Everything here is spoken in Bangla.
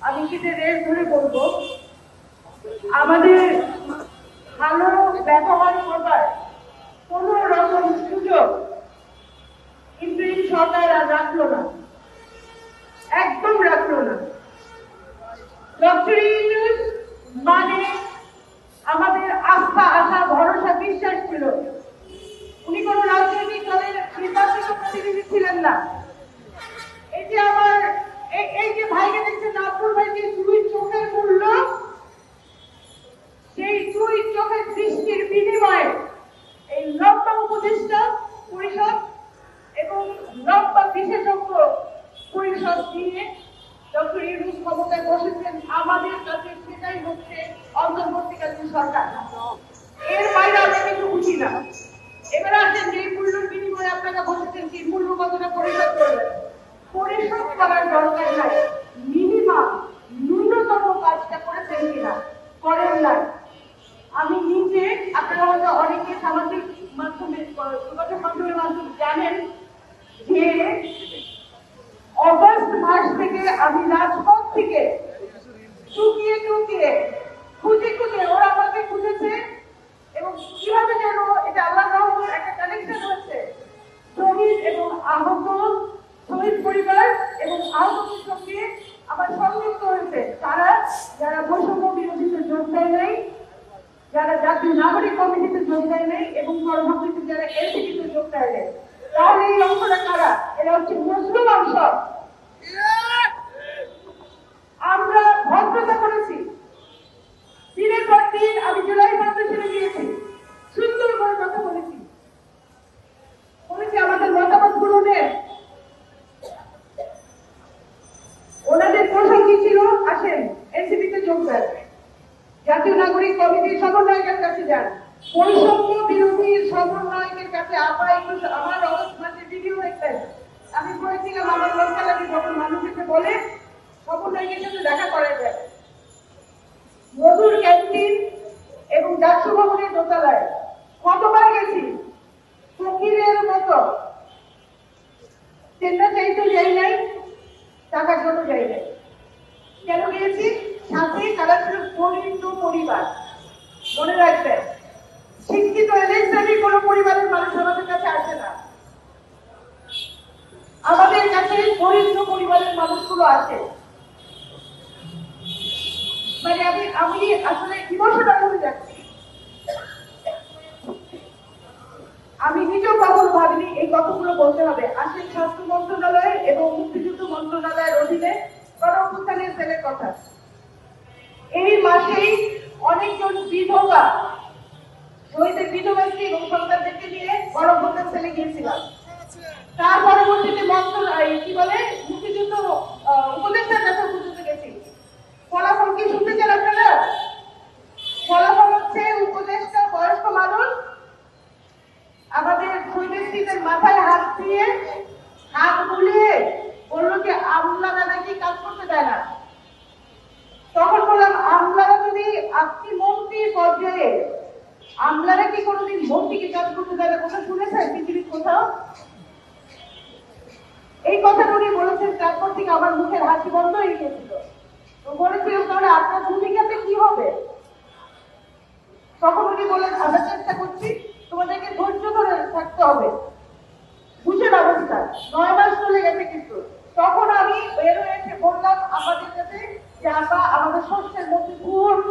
আমি কিন্তু রেস ধরে বলবো, আমাদের ভালো ব্যবহার করবার কোন রকম সুযোগ কিন্তু এই সরকার আর রাখলো না, একদম রাখলো না। ডক্টর ইউনূস মানে আমাদের আস্থা, আশা, ভরসা, বিশ্বাস ছিল। উনি কোন রাজনৈতিক দলের নির্বাচিত প্রতিনিধি ছিলেন না। এই যে আমার এই যে ভাইকে দেখছেন, নাজমুল ভাই, যে দুই চোখের মূল্য, সেই দুই চোখের দৃষ্টির বিনিময়ে এই লম্বা উপদেষ্টা পরিষদ এবং লম্বা বিশেষজ্ঞ পরিষদ দিয়ে ডক্টর ইউনূস ক্ষমতায় বসেছেন। আমাদের কাছে সেটাই হচ্ছে অন্তর্বর্তীকালীন সরকার। এর বাইরে আমরা কিন্তু বুঝি না। এবার আসেন, যে মূল্যের বিনিময়ে আপনারা বসেছেন, সেই মূল্য কতটা পরিশোধ করবেন? পরিশোধ করার দরকার নাই, মিনিমাম ন্যূনতম কাজটা করেছেন কিনা? করেন নাই। আমি নিজে, আপনারা হয়তো অনেকে সামাজিক মাধ্যমে, যোগাযোগ মাধ্যমের মাধ্যমে জানেন যে অগস্ট মাস থেকে আমি রাজপথ থেকে টুকিয়ে টুকিয়ে খুঁজে খুঁজে, ওরা আমাকে খুঁজেছে এবং কিভাবে যেন এটা আল্লাহর রহমত একটা কানেকশন হচ্ছে। শহীদ এবং আহত, শহীদ পরিবার এবং আহতদের সঙ্গে আমার সংযুক্ত হয়েছে তারা, যারা বৈষম্য বিরোধীতে যোগ দেয় নাই, যারা জাতীয় নাগরিক কমিটিতে যোগ দেয় নাই এবং পরবর্তীতে যারা এনসিপিতে যোগ দেয় নাই। তাহলে এই অংশটা কারা? এরা হচ্ছে মুসলিম অংশ। আমরা ভদ্রতা করেছি, দিনের পর দিন। আমি জুলাই ফাউন্ডেশনে গিয়েছি, সুন্দর করে কথা বলেছি, আমাদের মতামত গুলো নেন। ওনাদের প্রশ্ন কি ছিল? আসেন এনসিপিতে যোগ দেন, জাতীয় নাগরিক কমিটির সমন্বয়কের কাছে যান, বৈষম্য বিরোধী সমন্বয়কের কাছে। আমার অগস্ট মাসের ভিডিও দেখবেন, আমি বলেছিলাম আমার লজ্জা লাগে যখন মানুষকে বলে সমন্বয়কের সাথে দেখা করা যায়। মধুর ক্যান্টিন এবং ডাকসু ভবনের দোতলায় কতবার গেছি, ফকিরের মতো। চেন্না চাইতে যাই নাই, টাকার জন্য যাই নাই। কেন গিয়েছি? সাথে তারা ছিল দরিদ্র পরিবার। মনে রাখবেন, শিক্ষিত এলেক্সানি কোন পরিবারের মানুষ আমাদের কাছে আসে না, আমাদের কাছে দরিদ্র পরিবারের মানুষগুলো আসে। মানে আমি আসলে ইমোশনাল হয়ে যাচ্ছি। আমি নিজেও কখনো ভাবিনি এই কথাগুলো বলতে হবে। আসেন স্বাস্থ্য মন্ত্রণালয় এবং মুক্তিযুদ্ধ মন্ত্রণালয়ের অধীনে গণঅভ্যুত্থানের সেলের কথা। এই মাসেই অনেকজন বিধবা, শহীদের বিধবা স্ত্রী এবং সন্তানদেরকে নিয়ে গণঅভ্যুত্থান সেলে গিয়েছিলাম। তার পরবর্তীতে কি বলে মুক্তিযুদ্ধ উপদেষ্টার কাছে পর্যন্ত গেছি। ফলাফল কি শুনতে চান আপনারা? ফলাফল হচ্ছে উপদেষ্টা বয়স্ক মানুষ আমাদের শহীদের স্ত্রীদের মাথায় হাত দিয়ে, হাত বুলিয়ে বললো যে আমলারা নাকি কাজ করতে দেয় না। তখন বললাম, আমলারা যদি, আপনি মন্ত্রী পর্যায়ে, আমলারা কি কোনোদিন মন্ত্রীকে কাজ করতে দেয় না? কোথাও শুনেছেন পৃথিবীর কোথাও? এই কথা উনি বলেছেন, তারপর থেকে আমার মুখের হাসি বন্ধ হয়ে গিয়েছিল। তো বলেছিলাম, তাহলে আপনার ভূমিকাতে কি হবে? তখন উনি বলেন, আমরা চেষ্টা করছি, তোমাদেরকে ধৈর্য ধরে থাকতে হবে। বুঝেন অবস্থা, 9 মাস চলে গেছে। কিন্তু তখন আমি বের হয়ে এসে বললাম আমাদের কাছে যে আমরা আমাদের শস্যের মধ্যে গুড়